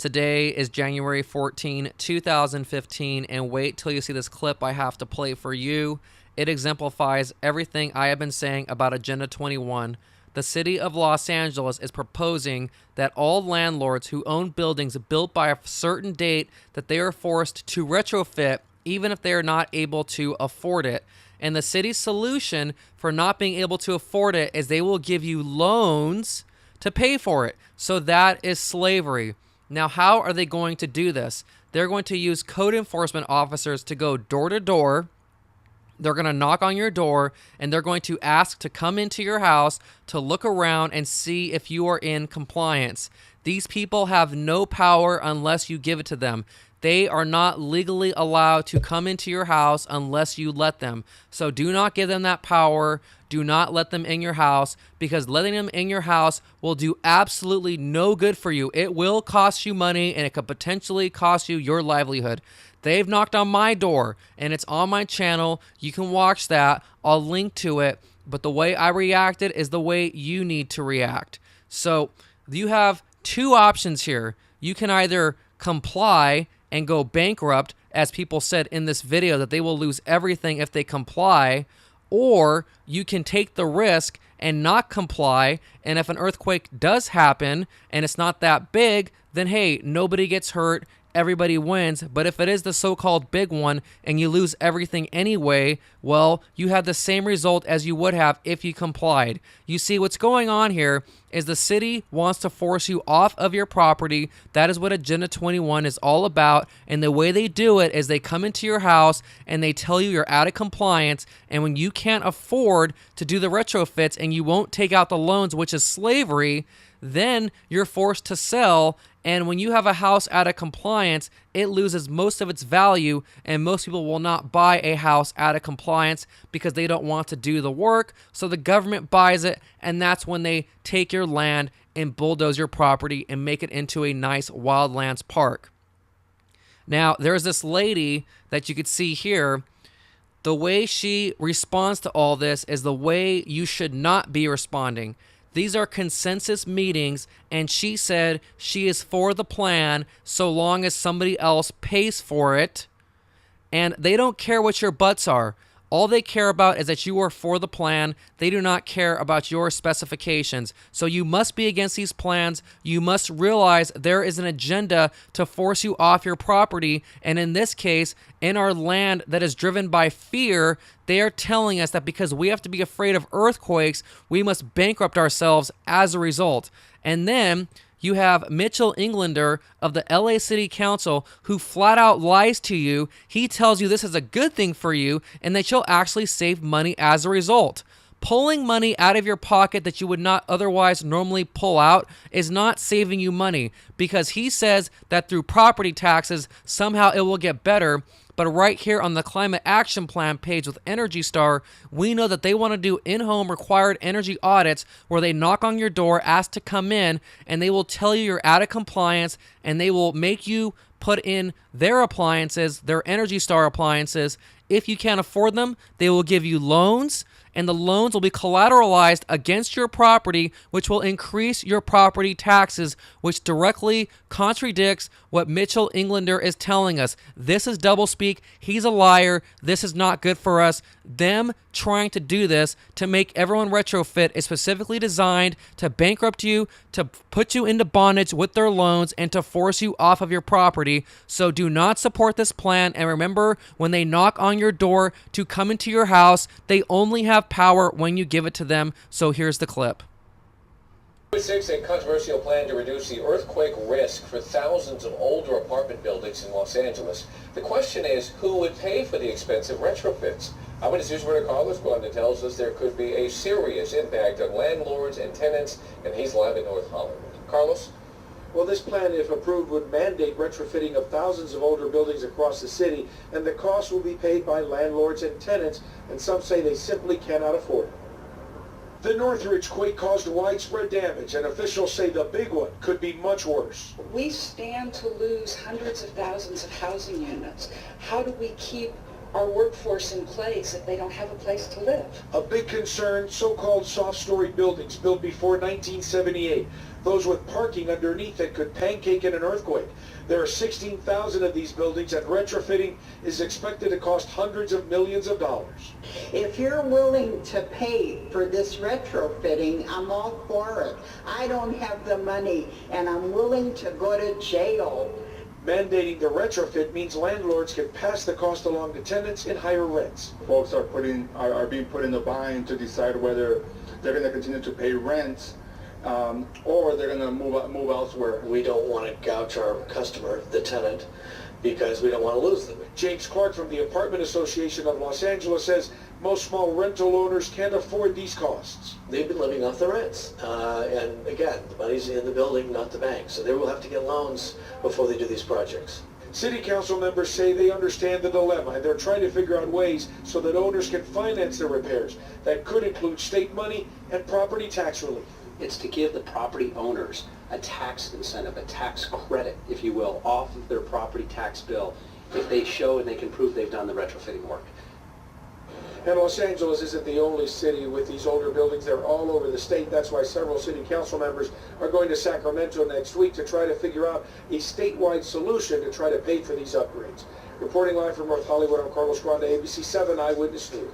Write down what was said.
Today is January 14, 2015, and wait till you see this clip I have to play for you. It exemplifies everything I have been saying about Agenda 21. The city of Los Angeles is proposing that all landlords who own buildings built by a certain date that they are forced to retrofit even if they are not able to afford it. And the city's solution for not being able to afford it is they will give you loans to pay for it. So that is slavery. Now, how are they going to do this? They're going to use code enforcement officers to go door to door. They're going to knock on your door, and they're going to ask to come into your house to look around and see if you are in compliance. These people have no power unless you give it to them. They are not legally allowed to come into your house unless you let them. So do not give them that power. Do not let them in your house, because letting them in your house will do absolutely no good for you. It will cost you money, and it could potentially cost you your livelihood. They've knocked on my door, and it's on my channel. You can watch that. I'll link to it. But the way I reacted is the way you need to react. So you have two options here. You can either comply and go bankrupt, as people said in this video that they will lose everything if they comply, or you can take the risk and not comply, and if an earthquake does happen and it's not that big, then hey, nobody gets hurt, everybody wins. But if it is the so-called big one and you lose everything anyway, well, you have the same result as you would have if you complied. You see, what's going on here is the city wants to force you off of your property. That is what Agenda 21 is all about. And the way they do it is they come into your house and they tell you you're out of compliance. And when you can't afford to do the retrofits and you won't take out the loans, which is slavery, then you're forced to sell. And when you have a house out of compliance, it loses most of its value, and most people will not buy a house out of compliance because they don't want to do the work. So the government buys it, and that's when they take your land and bulldoze your property and make it into a nice wildlands park. Now, there's this lady that you could see here. The way she responds to all this is the way you should not be responding. These are consensus meetings, and she said she is for the plan so long as somebody else pays for it. And they don't care what your butts are. All they care about is that you are for the plan. They do not care about your specifications. So you must be against these plans. You must realize there is an agenda to force you off your property. And in this case, in our land that is driven by fear, they are telling us that because we have to be afraid of earthquakes, we must bankrupt ourselves as a result. And then you have Mitchell Englander of the LA City Council who flat out lies to you. He tells you this is a good thing for you and that you'll actually save money as a result. Pulling money out of your pocket that you would not otherwise normally pull out is not saving you money, because he says that through property taxes, somehow it will get better. But right here on the Climate Action Plan page with Energy Star, we know that they want to do in-home required energy audits where they knock on your door, ask to come in, and they will tell you you're out of compliance, and they will make you put in their appliances, their Energy Star appliances. If you can't afford them, they will give you loans, and the loans will be collateralized against your property, which will increase your property taxes, which directly contradicts what Mitchell Englander is telling us. This is doublespeak. He's a liar. This is not good for us. Them trying to do this to make everyone retrofit is specifically designed to bankrupt you, to put you into bondage with their loans, and to force you off of your property. So do not support this plan. And remember, when they knock on your door to come into your house, they only have power when you give it to them. So here's the clip. 6, a controversial plan to reduce the earthquake risk for thousands of older apartment buildings in Los Angeles. The question is, who would pay for the expensive retrofits? Eyewitness News reporter Carlos Guanda tells us there could be a serious impact on landlords and tenants, and he's live in North Hollywood. Carlos? Well, this plan, if approved, would mandate retrofitting of thousands of older buildings across the city, and the cost will be paid by landlords and tenants, and some say they simply cannot afford it. The Northridge quake caused widespread damage, and officials say the big one could be much worse. We stand to lose hundreds of thousands of housing units. How do we keep our workforce in place if they don't have a place to live? A big concern, so-called soft-story buildings built before 1978. those with parking underneath that could pancake in an earthquake. There are 16,000 of these buildings, and retrofitting is expected to cost hundreds of millions of dollars. If you're willing to pay for this retrofitting, I'm all for it. I don't have the money, and I'm willing to go to jail. Mandating the retrofit means landlords can pass the cost along to tenants in higher rents. Folks are being put in a bind to decide whether they're going to continue to pay rent or they're going to move elsewhere. We don't want to gouge our customer, the tenant, because we don't want to lose them. James Clark from the Apartment Association of Los Angeles says most small rental owners can't afford these costs. They've been living off the rents. And again, the money's in the building, not the bank. So they will have to get loans before they do these projects. City council members say they understand the dilemma, and they're trying to figure out ways so that owners can finance the repairs. That could include state money and property tax relief. It's to give the property owners a tax incentive, a tax credit, if you will, off of their property tax bill if they show and they can prove they've done the retrofitting work. And Los Angeles isn't the only city with these older buildings. They're all over the state. That's why several city council members are going to Sacramento next week to try to figure out a statewide solution to try to pay for these upgrades. Reporting live from North Hollywood, I'm Carlos Grande, ABC 7 Eyewitness News.